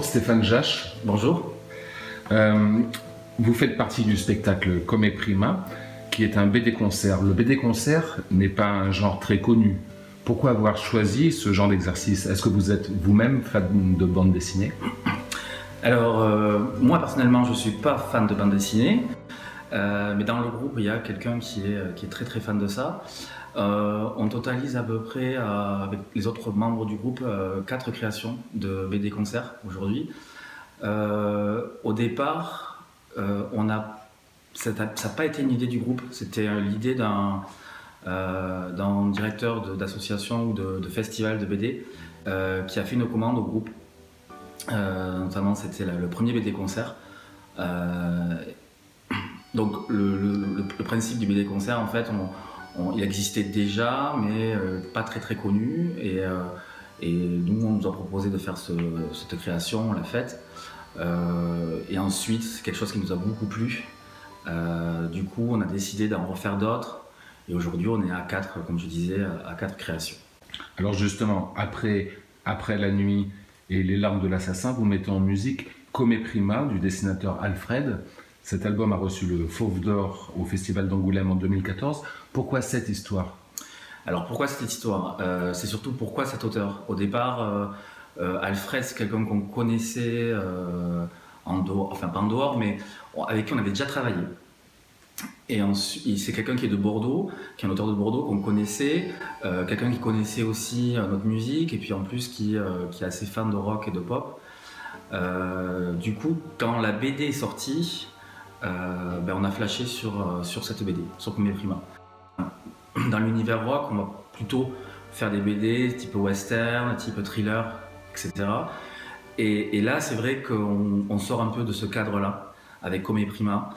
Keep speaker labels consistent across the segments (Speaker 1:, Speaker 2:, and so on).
Speaker 1: Stéphane Jache.
Speaker 2: Bonjour.
Speaker 1: Vous faites partie du spectacle Come Prima, qui est un BD-concert. Le BD-concert n'est pas un genre très connu. Pourquoi avoir choisi ce genre d'exercice? Est-ce que vous êtes vous-même fan de bande dessinée?
Speaker 2: Alors, moi personnellement, je ne suis pas fan de bande dessinée, mais dans le groupe, il y a quelqu'un qui est très très fan de ça. On totalise à peu près, avec les autres membres du groupe, 4 créations de BD-concerts aujourd'hui. Au départ, ça n'a pas été une idée du groupe, c'était l'idée d'un directeur d'association ou de festival de BD qui a fait une commande au groupe. Notamment, c'était le premier BD-concert. Donc, le principe du BD-concert, en fait, il existait déjà, mais pas très très connu. Et nous, on nous a proposé de faire cette création, on l'a faite. Et ensuite, c'est quelque chose qui nous a beaucoup plu. Du coup, on a décidé d'en refaire d'autres. Et aujourd'hui, on est à 4, comme je disais, à 4 créations.
Speaker 1: Alors justement, après la nuit et les larmes de l'assassin, vous mettez en musique Come Prima du dessinateur Alfred. Cet album a reçu le Fauve d'Or au Festival d'Angoulême en 2014. Pourquoi cette histoire?
Speaker 2: Alors pourquoi cette histoire? C'est surtout pourquoi cet auteur. Au départ, Alfred, c'est quelqu'un qu'on connaissait en dehors, enfin pas en dehors, mais avec qui on avait déjà travaillé. Et c'est quelqu'un qui est de Bordeaux, qui est un auteur de Bordeaux qu'on connaissait, quelqu'un qui connaissait aussi notre musique, et puis en plus qui est assez fan de rock et de pop. Du coup, quand la BD est sortie, on a flashé sur cette BD, sur Come Prima. Dans l'univers rock, on va plutôt faire des BD type western, type thriller, etc. Et là, c'est vrai qu'on sort un peu de ce cadre-là, avec Come Prima.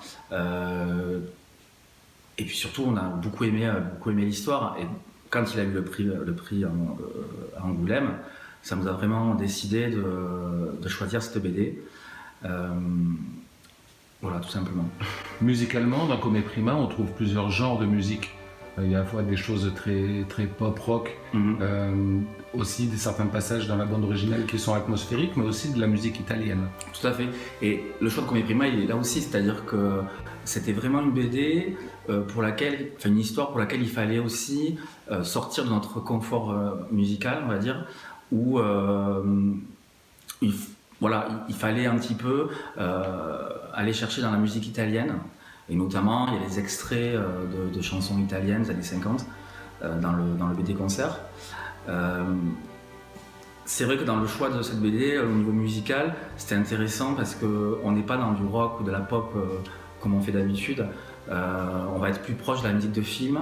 Speaker 2: Et puis surtout, on a beaucoup aimé l'histoire. Et quand il a eu le prix à Angoulême, ça nous a vraiment décidé de choisir cette BD. Voilà, tout simplement.
Speaker 1: Musicalement, dans Come Prima, on trouve plusieurs genres de musique. Il y a à la fois des choses très, très pop-rock, aussi certains passages dans la bande originale qui sont atmosphériques, mais aussi de la musique italienne.
Speaker 2: Tout à fait. Et le choix de Come Prima, il est là aussi, c'est-à-dire que c'était vraiment une BD une histoire pour laquelle il fallait aussi sortir de notre confort musical, on va dire, où il fallait un petit peu aller chercher dans la musique italienne. Et notamment, il y a des extraits de chansons italiennes des années 50 dans le BD concert. C'est vrai que dans le choix de cette BD, au niveau musical, c'était intéressant parce qu'on n'est pas dans du rock ou de la pop comme on fait d'habitude. On va être plus proche de la musique de film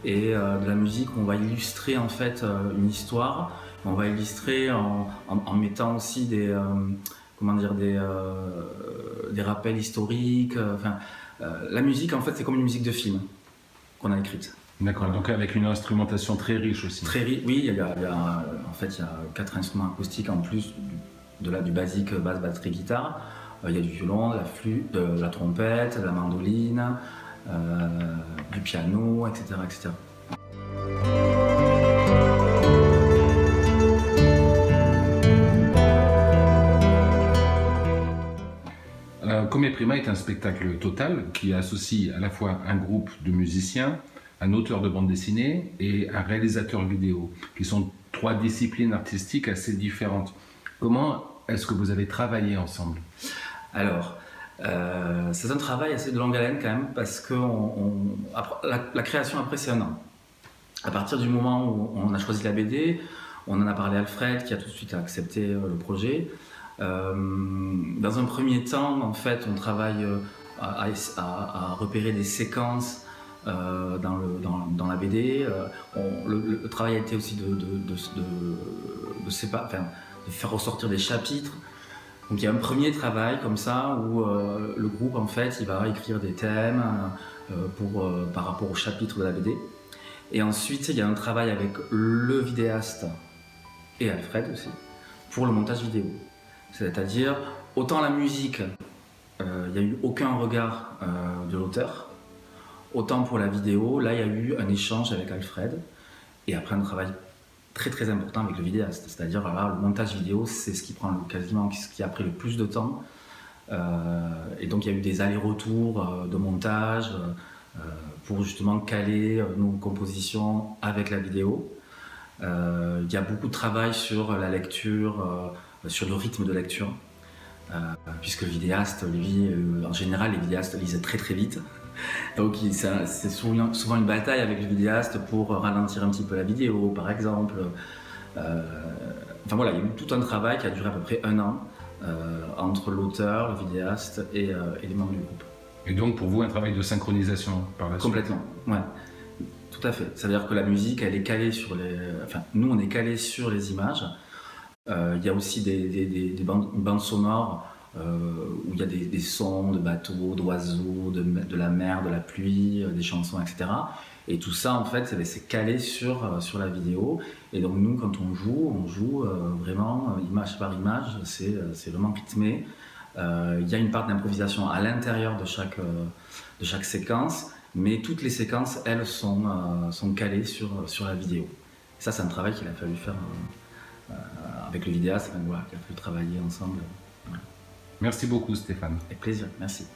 Speaker 2: et de la musique où on va illustrer en fait une histoire. On va illustrer en mettant aussi des rappels historiques. La musique, en fait, c'est comme une musique de film qu'on a écrite.
Speaker 1: D'accord, donc avec une instrumentation très riche aussi.
Speaker 2: Très riche, oui, il y a 4 instruments acoustiques en plus du basique basse, batterie, guitare. Il y a du violon, de la flûte, de la trompette, de la mandoline, du piano, etc., etc.
Speaker 1: Come Prima est un spectacle total qui associe à la fois un groupe de musiciens, un auteur de bande dessinée et un réalisateur vidéo, qui sont 3 disciplines artistiques assez différentes. Comment est-ce que vous avez travaillé ensemble?
Speaker 2: Alors, c'est un travail assez de longue haleine quand même, parce que la création après c'est 1 an. À partir du moment où on a choisi la BD, on en a parlé à Alfred qui a tout de suite accepté le projet. Dans un premier temps, en fait, on travaille à repérer des séquences dans la BD. Le travail a été aussi de faire ressortir des chapitres. Donc il y a un premier travail comme ça où le groupe en fait il va écrire des thèmes par rapport au chapitre de la BD. Et ensuite il y a un travail avec le vidéaste et Alfred aussi pour le montage vidéo. C'est-à-dire, autant la musique, il n'y a eu aucun regard de l'auteur, autant pour la vidéo, là il y a eu un échange avec Alfred, et après un travail très très important avec le vidéaste. C'est-à-dire là, le montage vidéo, c'est ce qui prend quasiment ce qui a pris le plus de temps. Et donc il y a eu des allers-retours de montage pour justement caler nos compositions avec la vidéo. Il y a beaucoup de travail sur la lecture, sur le rythme de lecture, puisque le vidéaste, lui, en général, les vidéastes lisent très très vite. Donc c'est souvent une bataille avec le vidéaste pour ralentir un petit peu la vidéo, par exemple. Enfin voilà, il y a eu tout un travail qui a duré à peu près 1 an entre l'auteur, le vidéaste et les membres du groupe.
Speaker 1: Et donc pour vous, un travail de synchronisation par la suite?
Speaker 2: Complètement, ouais. Tout à fait. C'est-à-dire que la musique, elle est calée sur les... Enfin, nous, on est calés sur les images. Il y a aussi des bandes sonores où il y a des sons de bateaux, d'oiseaux, de la mer, de la pluie, des chansons, etc. Et tout ça, en fait, c'est calé sur la vidéo. Et donc, nous, quand on joue vraiment image par image. C'est vraiment rythmé. Il y a une part d'improvisation à l'intérieur de chaque séquence. Mais toutes les séquences, elles, sont calées sur la vidéo. Ça, c'est un travail qu'il a fallu faire avec le vidéaste, voilà, qu'il a fallu travailler ensemble. Voilà.
Speaker 1: Merci beaucoup, Stéphane.
Speaker 2: Avec plaisir, merci.